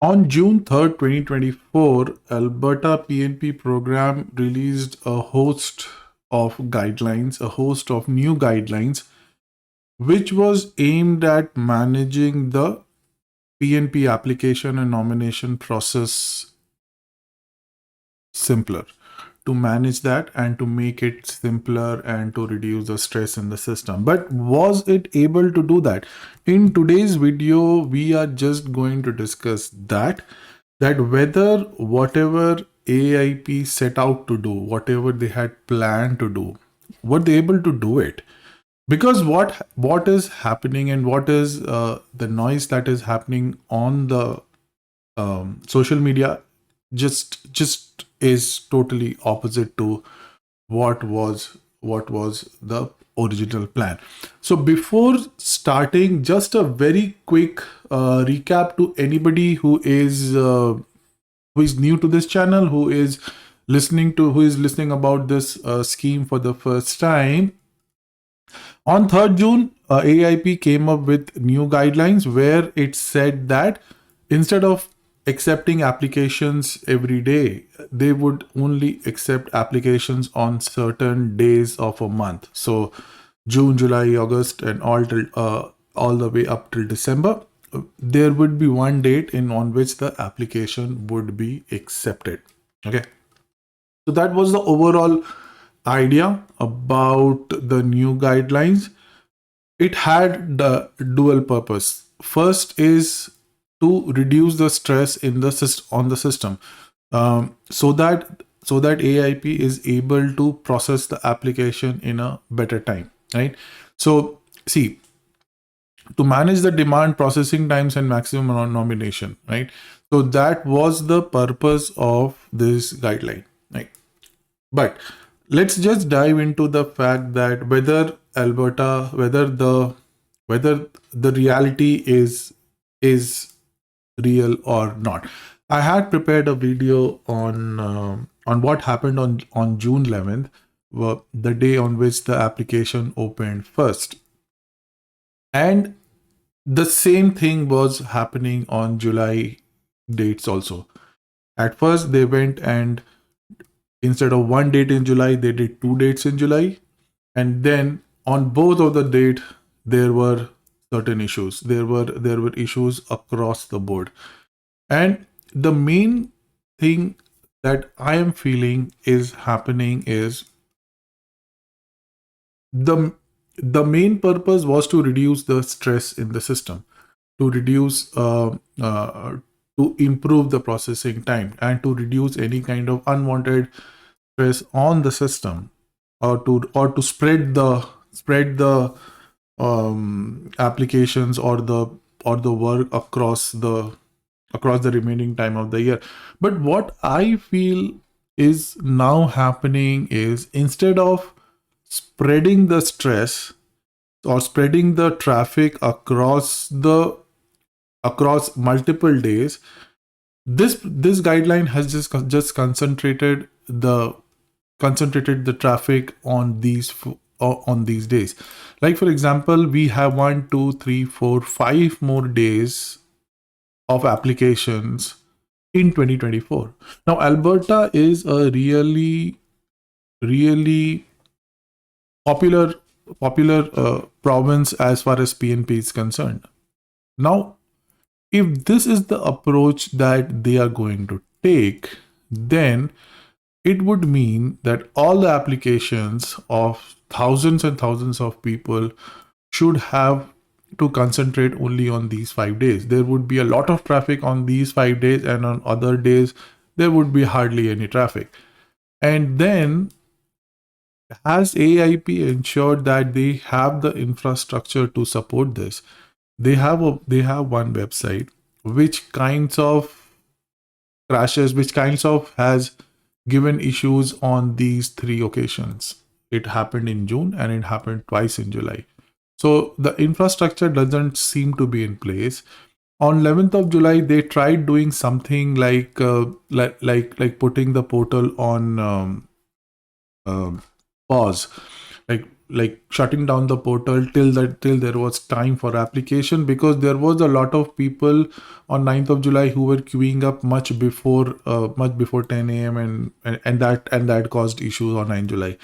On June 3rd, 2024, Alberta PNP program released a host of guidelines, a host of new guidelines, which was aimed at managing the PNP application and nomination process simpler, to manage that and to make it simpler and to reduce the stress in the system. But was it able to do that? In today's video, we are just going to discuss that whether whatever AIP set out to do, whatever they had planned to do, were they able to do it? Because what is happening and what is the noise that is happening on the social media just is totally opposite to what was the original plan. So before starting, just a very quick recap to anybody who is new to this channel, who is listening about this scheme for the first time. On 3rd June, AIP came up with new guidelines where it said that instead of accepting applications every day, they would only accept applications on certain days of a month. So June, July, August, and all the way up till December, there would be one date on which the application would be accepted. Okay. So that was the overall idea about the new guidelines. It had the dual purpose. First is to reduce the stress in the on the system, so that AIP is able to process the application in a better time, right? So see, to manage the demand, processing times, and maximum nomination, right? So that was the purpose of this guideline, right? But let's just dive into the fact that whether the reality is real or not. I had prepared a video on what happened on June 11th, the day on which the application opened first, and the same thing was happening on July dates also. At first, they went and instead of one date in July, they did 2 dates in July. And then on both of the date, there were certain issues. There were issues across the board. And the main thing that I am feeling is happening is the main purpose was to reduce the stress in the system, to reduce to improve the processing time and to reduce any kind of unwanted stress on the system, or to spread the applications or the work across the remaining time of the year. But what I feel is now happening is, instead of spreading the stress or spreading the traffic across multiple days, this guideline has just concentrated the traffic on these days. Like, for example, we have 1, 2, 3, 4, 5 more days of applications in 2024. Now, Alberta is a really popular province as far as PNP is concerned. Now, if this is the approach that they are going to take, then it would mean that all the applications of thousands and thousands of people should have to concentrate only on these 5 days. There would be a lot of traffic on these 5 days, and on other days, there would be hardly any traffic. And then, has AIP ensured that they have the infrastructure to support this? They have one website which kinds of crashes, which kinds of has given issues on these 3 occasions. It happened in June and it happened twice in July. So the infrastructure doesn't seem to be in place. On 11th of July, they tried doing something like putting the portal on pause, like like shutting down the portal till there was time for application, because there was a lot of people on 9th of July who were queuing up much before 10 a.m. and that caused issues on 9th July.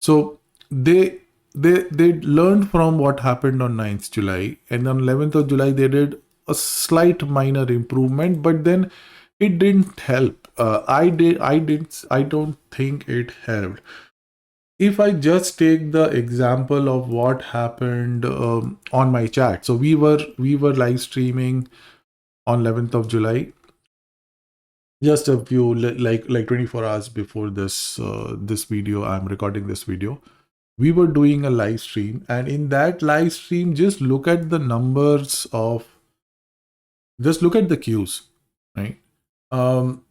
So they learned from what happened on 9th July, and on 11th of July they did a slight minor improvement, but then it didn't help. I don't think it helped. If I just take the example of what happened on my chat, so we were live streaming on 11th of July, just a few like 24 hours before this video. I'm recording this video. We were doing a live stream, and in that live stream, just look at the numbers of, just look at the queues, right? Um,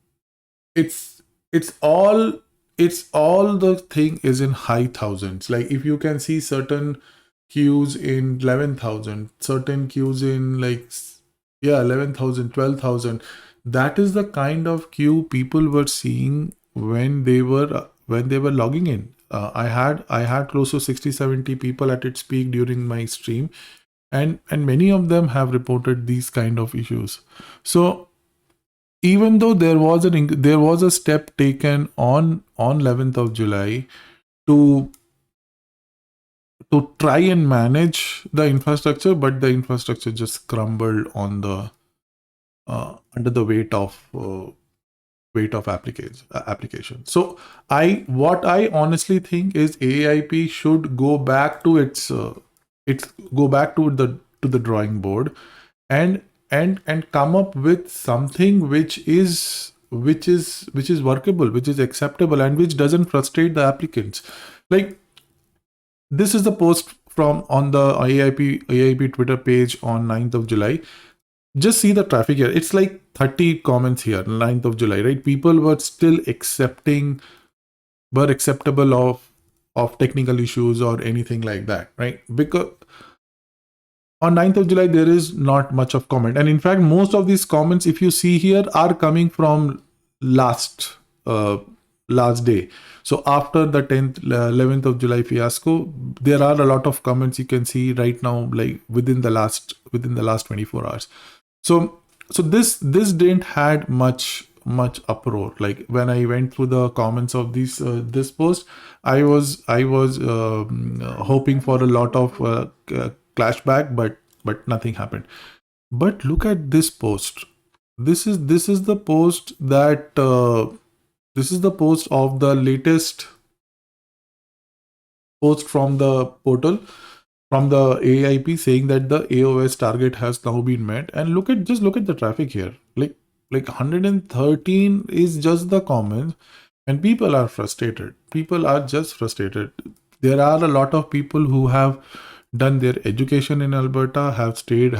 it's it's all the thing is in high thousands. Like if you can see certain queues in 11,000, certain queues in 11,000, 12,000. That is the kind of queue people were seeing when they were logging in. I had close to 60-70 people at its peak during my stream, and many of them have reported these kind of issues. So even though there was a step taken on 11th of July to try and manage the infrastructure, but the infrastructure just crumbled on the under the weight of application. So what I honestly think is AIP should go back to its the drawing board, and come up with something which is workable, which is acceptable, and which doesn't frustrate the applicants. Like, this is the post from on the AIP Twitter page on 9th of July. Just see the traffic here. It's like 30 comments here, 9th of July, right? People were still acceptable of technical issues or anything like that, right? Because on 9th of July, there is not much of comment. And in fact, most of these comments, if you see here, are coming from last day. So after the 10th, 11th of July fiasco, there are a lot of comments you can see right now, like within the last 24 hours. So this didn't had much uproar. Like when I went through the comments of this post, I was hoping for a lot of clashback, but nothing happened. But look at this post. This is the post that this is the post of the latest post from the portal, from the AIP, saying that the AOS target has now been met. And look at the traffic here. Like 113 is just the comments, and people are frustrated. People are just frustrated. There are a lot of people who have done their education in Alberta, have stayed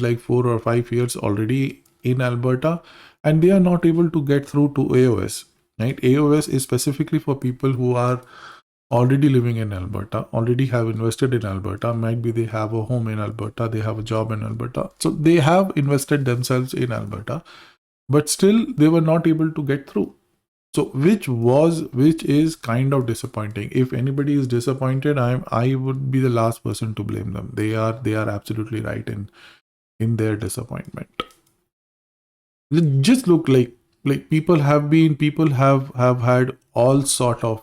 like 4 or 5 years already in Alberta, and they are not able to get through to AOS. Right? AOS is specifically for people who are already living in Alberta, already have invested in Alberta. Might be they have a home in Alberta, they have a job in Alberta, so they have invested themselves in Alberta, but still they were not able to get through. So which is kind of disappointing. If anybody is disappointed, I would be the last person to blame them. They are absolutely right in their disappointment. Just look, like people have had all sort of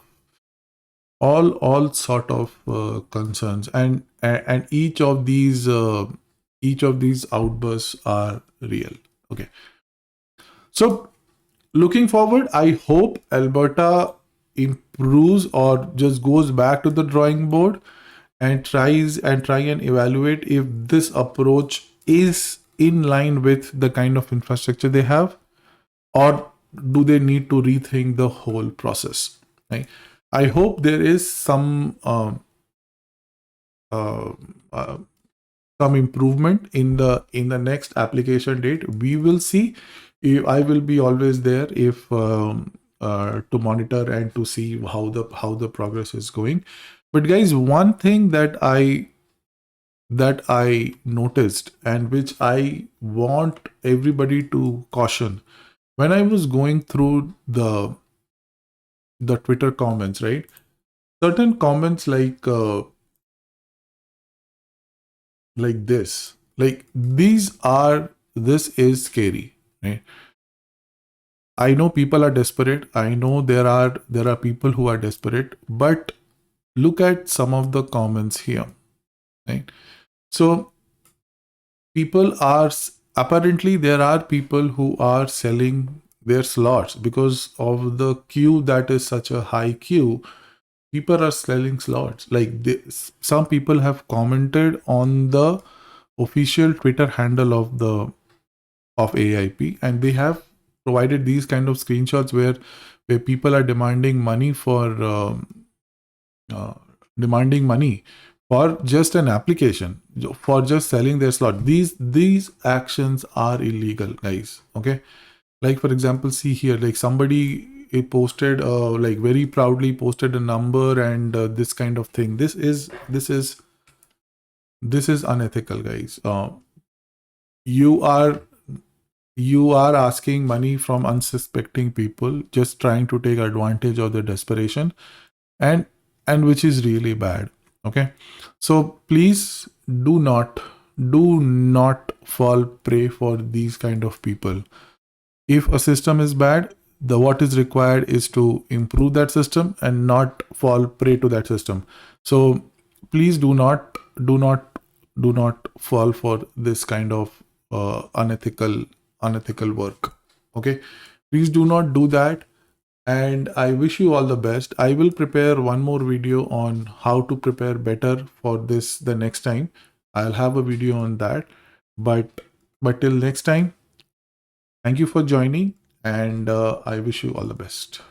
concerns, and each of these outbursts are real. Okay, so looking forward, I hope Alberta improves or just goes back to the drawing board and try and evaluate if this approach is in line with the kind of infrastructure they have, or do they need to rethink the whole process, right? I hope there is some improvement in the next application date. We will see. I will be always there if to monitor and to see how the progress is going. But guys, one thing that I noticed, and which I want everybody to caution, when I was going through the Twitter comments, right? certain comments like this, like this is scary, right? I know people are desperate. I know there are people who are desperate, but look at some of the comments here, right? So people are apparently there are people who are selling their slots because of the queue that is such a high queue. People are selling slots. Like some people have commented on the official Twitter handle of AIP, and they have provided these kind of screenshots where people are demanding money uh, for just an application, for just selling their slot. These actions are illegal, guys. Okay, like for example, see here, like somebody posted like very proudly posted a number and this kind of thing. This is unethical, guys. You are you are asking money from unsuspecting people, just trying to take advantage of their desperation, and which is really bad. Okay, so please do not fall prey for these kind of people. If a system is bad, the what is required is to improve that system and not fall prey to that system. So please do not fall for this kind of unethical work. Okay, please do not do that, and I wish you all the best. I will prepare one more video on how to prepare better for this the next time. I'll have a video on that. But till next time, thank you for joining, and I wish you all the best.